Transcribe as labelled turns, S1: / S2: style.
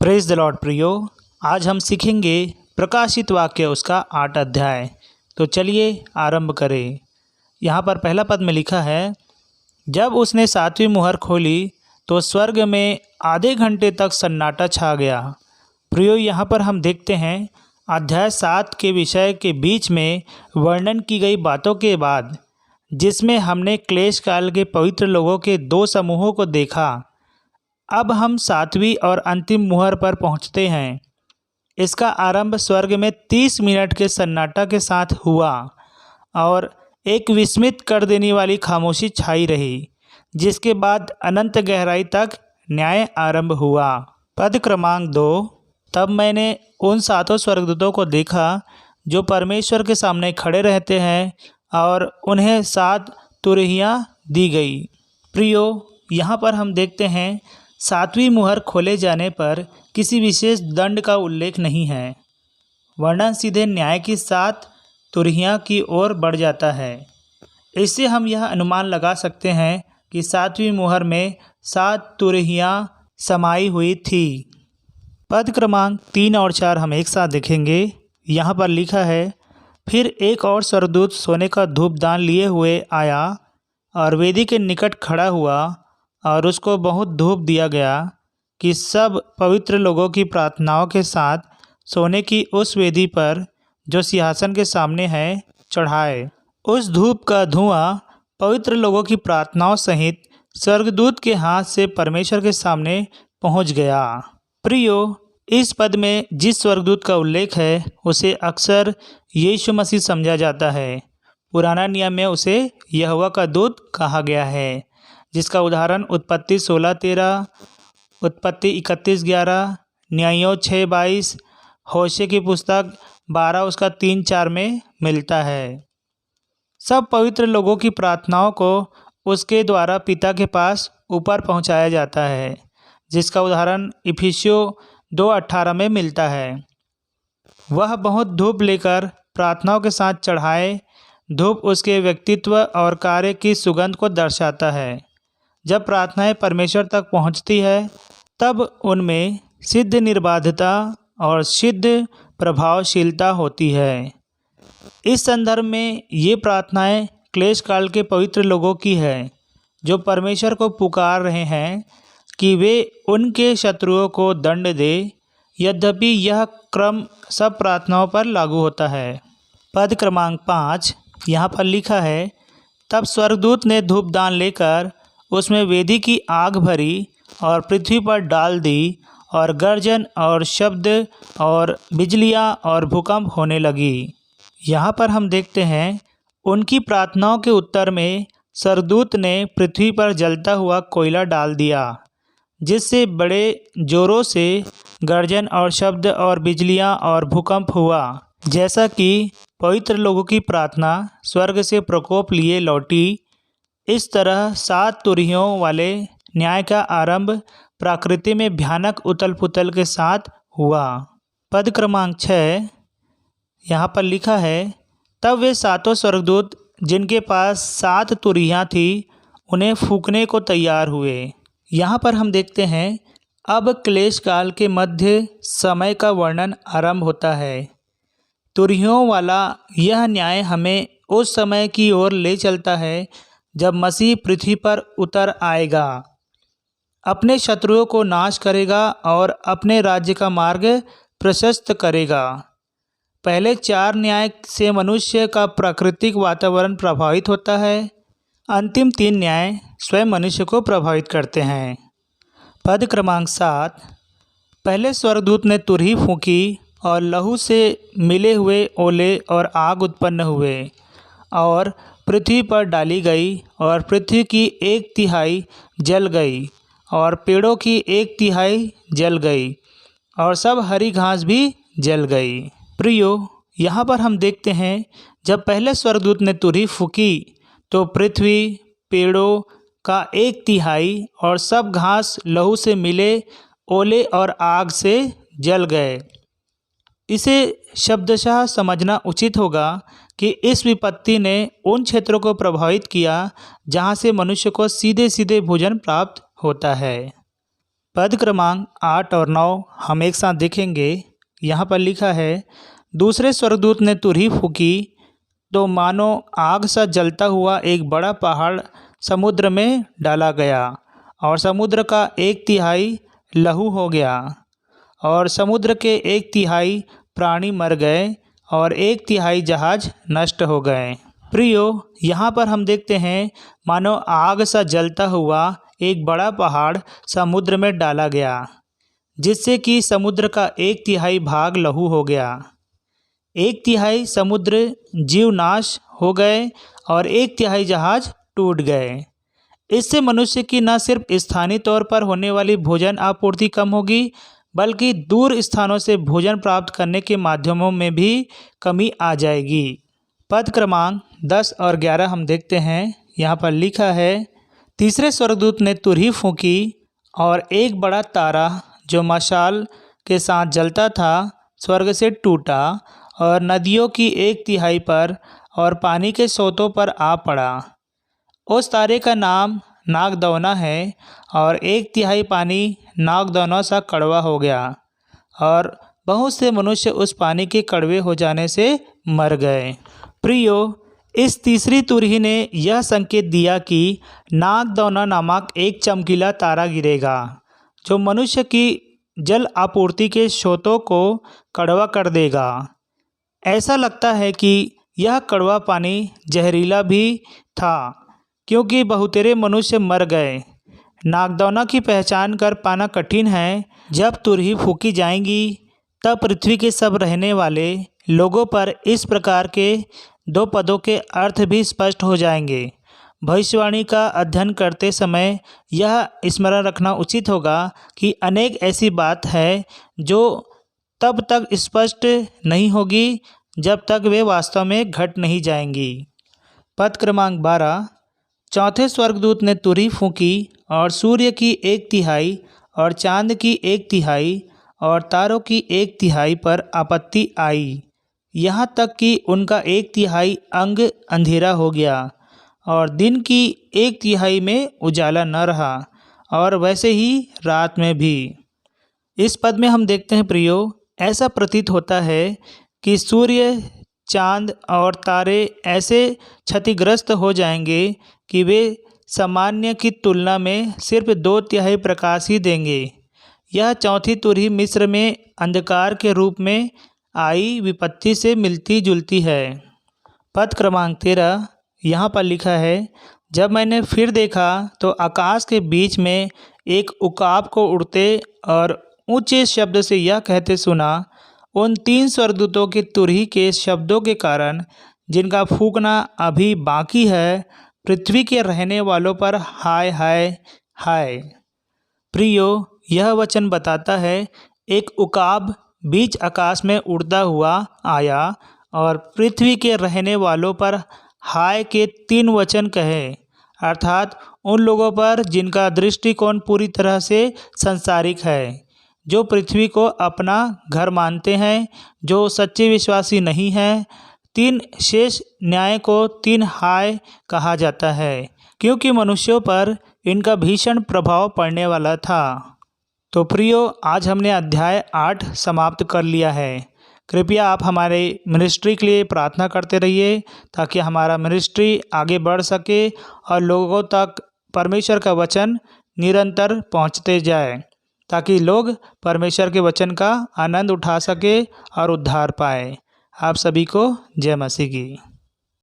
S1: Praise the Lord प्रियो। आज हम सीखेंगे प्रकाशित वाक्य उसका 8 अध्याय। तो चलिए आरंभ करें। यहाँ पर पहला पद में लिखा है, जब उसने 7वीं मुहर खोली तो स्वर्ग में आधे घंटे तक सन्नाटा छा गया। प्रियो, यहाँ पर हम देखते हैं अध्याय 7 के विषय के बीच में वर्णन की गई बातों के बाद, जिसमें हमने क्लेश काल के पवित्र लोगों के 2 समूहों को देखा, अब हम 7वीं और अंतिम मुहर पर पहुंचते हैं। इसका आरंभ स्वर्ग में 30 मिनट के सन्नाटा के साथ हुआ और एक विस्मित कर देने वाली खामोशी छाई रही, जिसके बाद अनंत गहराई तक न्याय आरंभ हुआ। पद क्रमांक 2, तब मैंने उन 7 स्वर्गदूतों को देखा जो परमेश्वर के सामने खड़े रहते हैं और उन्हें 7 तुरहियां दी गई। प्रियो, यहाँ पर हम देखते हैं 7वीं मुहर खोले जाने पर किसी विशेष दंड का उल्लेख नहीं है। वर्णन सीधे न्याय की 7 तुरहियां की ओर बढ़ जाता है। इससे हम यह अनुमान लगा सकते हैं कि 7वीं मुहर में 7 तुरहियां समाई हुई थी। पद क्रमांक 3 और 4 हम एक साथ देखेंगे। यहाँ पर लिखा है, फिर एक और स्वर्गदूत सोने का धूपदान लिए हुए आया और वेदी के निकट खड़ा हुआ और उसको बहुत धूप दिया गया कि सब पवित्र लोगों की प्रार्थनाओं के साथ सोने की उस वेदी पर जो सिंहासन के सामने है चढ़ाए। उस धूप का धुआं पवित्र लोगों की प्रार्थनाओं सहित स्वर्गदूत के हाथ से परमेश्वर के सामने पहुंच गया। प्रियो, इस पद में जिस स्वर्गदूत का उल्लेख है उसे अक्सर यीशु मसीह समझा जाता है। पुराना नियम में उसे यहोवा का दूत कहा गया है, जिसका उदाहरण उत्पत्ति 16:13, उत्पत्ति 31:11, न्यायों 6:22, होशे की पुस्तक 12 उसका 3-4 में मिलता है। सब पवित्र लोगों की प्रार्थनाओं को उसके द्वारा पिता के पास ऊपर पहुंचाया जाता है, जिसका उदाहरण इफिसियों 2:18 में मिलता है। वह बहुत धूप लेकर प्रार्थनाओं के साथ चढ़ाए। धूप उसके व्यक्तित्व और कार्य की सुगंध को दर्शाता है। जब प्रार्थनाएं परमेश्वर तक पहुंचती है तब उनमें सिद्ध निर्बाधता और सिद्ध प्रभावशीलता होती है। इस संदर्भ में ये प्रार्थनाएं क्लेश काल के पवित्र लोगों की है, जो परमेश्वर को पुकार रहे हैं कि वे उनके शत्रुओं को दंड दे। यद्यपि यह क्रम सब प्रार्थनाओं पर लागू होता है। पद क्रमांक 5, यहाँ पर लिखा है, तब स्वर्गदूत ने धूपदान लेकर उसमें वेदी की आग भरी और पृथ्वी पर डाल दी, और गर्जन और शब्द और बिजलियाँ और भूकंप होने लगी। यहाँ पर हम देखते हैं उनकी प्रार्थनाओं के उत्तर में स्वर्गदूत ने पृथ्वी पर जलता हुआ कोयला डाल दिया, जिससे बड़े जोरों से गर्जन और शब्द और बिजलियाँ और भूकंप हुआ। जैसा कि पवित्र लोगों की प्रार्थना स्वर्ग से प्रकोप लिए लौटी, इस तरह 7 तुरहियों वाले न्याय का आरंभ प्रकृति में भयानक उथल पुथल के साथ हुआ। पद क्रमांक 6, यहाँ पर लिखा है, तब वे 7 स्वर्गदूत जिनके पास 7 तुरहियां थी उन्हें फूंकने को तैयार हुए। यहाँ पर हम देखते हैं अब क्लेश काल के मध्य समय का वर्णन आरंभ होता है। तुरहियों वाला यह न्याय हमें उस समय की ओर ले चलता है जब मसीह पृथ्वी पर उतर आएगा, अपने शत्रुओं को नाश करेगा और अपने राज्य का मार्ग प्रशस्त करेगा। पहले 4 न्याय से मनुष्य का प्राकृतिक वातावरण प्रभावित होता है। अंतिम 3 न्याय स्वयं मनुष्य को प्रभावित करते हैं। पद क्रमांक 7, पहले स्वर्गदूत ने तुरही फूंकी और लहू से मिले हुए ओले और आग उत्पन्न हुए और पृथ्वी पर डाली गई, और पृथ्वी की 1/3 जल गई और पेड़ों की 1/3 जल गई और सब हरी घास भी जल गई। प्रियो, यहाँ पर हम देखते हैं जब पहले स्वर्गदूत ने तुरही फूंकी तो पृथ्वी, पेड़ों का 1/3 और सब घास लहू से मिले ओले और आग से जल गए। इसे शब्दशः समझना उचित होगा कि इस विपत्ति ने उन क्षेत्रों को प्रभावित किया जहाँ से मनुष्य को सीधे सीधे भोजन प्राप्त होता है। पद क्रमांक 8 और 9 हम एक साथ देखेंगे। यहाँ पर लिखा है, दूसरे स्वर्गदूत ने तुरही फूकी तो मानो आग सा जलता हुआ एक बड़ा पहाड़ समुद्र में डाला गया और समुद्र का 1/3 लहू हो गया और समुद्र के 1/3 प्राणी मर गए और 1/3 जहाज नष्ट हो गए। प्रियो, यहाँ पर हम देखते हैं मानो आग सा जलता हुआ एक बड़ा पहाड़ समुद्र में डाला गया, जिससे कि समुद्र का 1/3 भाग लहू हो गया। 1/3 समुद्र जीवनाश हो गए और 1/3 जहाज टूट गए। इससे मनुष्य की न सिर्फ स्थानीय तौर पर होने वाली भोजन आपूर्ति कम होगी, बल्कि दूर स्थानों से भोजन प्राप्त करने के माध्यमों में भी कमी आ जाएगी। पद क्रमांक 10 और 11 हम देखते हैं। यहाँ पर लिखा है, तीसरे स्वर्गदूत ने तुरही फूंकी और एक बड़ा तारा जो मशाल के साथ जलता था स्वर्ग से टूटा और नदियों की 1/3 पर और पानी के सोतों पर आ पड़ा। उस तारे का नाम नागदौना है और 1/3 पानी नागदौना सा कड़वा हो गया और बहुत से मनुष्य उस पानी के कड़वे हो जाने से मर गए। प्रियो, इस तीसरी तुरही ने यह संकेत दिया कि नागदौना नामक एक चमकीला तारा गिरेगा जो मनुष्य की जल आपूर्ति के स्रोतों को कड़वा कर देगा। ऐसा लगता है कि यह कड़वा पानी जहरीला भी था, क्योंकि बहुतेरे मनुष्य मर गए। नागदौना की पहचान कर पाना कठिन है। जब तुरही फूकी जाएंगी तब पृथ्वी के सब रहने वाले लोगों पर इस प्रकार के 2 पदों के अर्थ भी स्पष्ट हो जाएंगे। भविष्यवाणी का अध्ययन करते समय यह स्मरण रखना उचित होगा कि अनेक ऐसी बात है जो तब तक स्पष्ट नहीं होगी जब तक वे वास्तव में घट नहीं जाएंगी। पद क्रमांक 12, चौथे स्वर्गदूत ने तुरही फूंकी और सूर्य की 1/3 और चांद की 1/3 और तारों की 1/3 पर आपत्ति आई, यहाँ तक कि उनका 1/3 अंग अंधेरा हो गया और दिन की 1/3 में उजाला न रहा और वैसे ही रात में भी। इस पद में हम देखते हैं प्रियो, ऐसा प्रतीत होता है कि सूर्य, चांद और तारे ऐसे क्षतिग्रस्त हो जाएंगे कि वे सामान्य की तुलना में सिर्फ 2/3 प्रकाश ही देंगे। यह चौथी तुरही मिस्र में अंधकार के रूप में आई विपत्ति से मिलती जुलती है। पद क्रमांक 13, यहाँ पर लिखा है, जब मैंने फिर देखा तो आकाश के बीच में एक उकाब को उड़ते और ऊंचे शब्द से यह कहते सुना, उन 3 स्वर्गदूतों की तुरही के शब्दों के कारण जिनका फूंकना अभी बाकी है, पृथ्वी के रहने वालों पर हाय हाय हाय। प्रियो, यह वचन बताता है एक उकाब बीच आकाश में उड़ता हुआ आया और पृथ्वी के रहने वालों पर हाय के 3 वचन कहे, अर्थात उन लोगों पर जिनका दृष्टिकोण पूरी तरह से सांसारिक है, जो पृथ्वी को अपना घर मानते हैं, जो सच्चे विश्वासी नहीं हैं। 3 शेष न्याय को 3 हाय कहा जाता है, क्योंकि मनुष्यों पर इनका भीषण प्रभाव पड़ने वाला था। तो प्रियो, आज हमने अध्याय 8 समाप्त कर लिया है। कृपया आप हमारे मिनिस्ट्री के लिए प्रार्थना करते रहिए ताकि हमारा मिनिस्ट्री आगे बढ़ सके और लोगों तक परमेश्वर का वचन निरंतर पहुंचते जाए, ताकि लोग परमेश्वर के वचन का आनंद उठा सके और उद्धार पाए। आप सभी को जय मसीह की।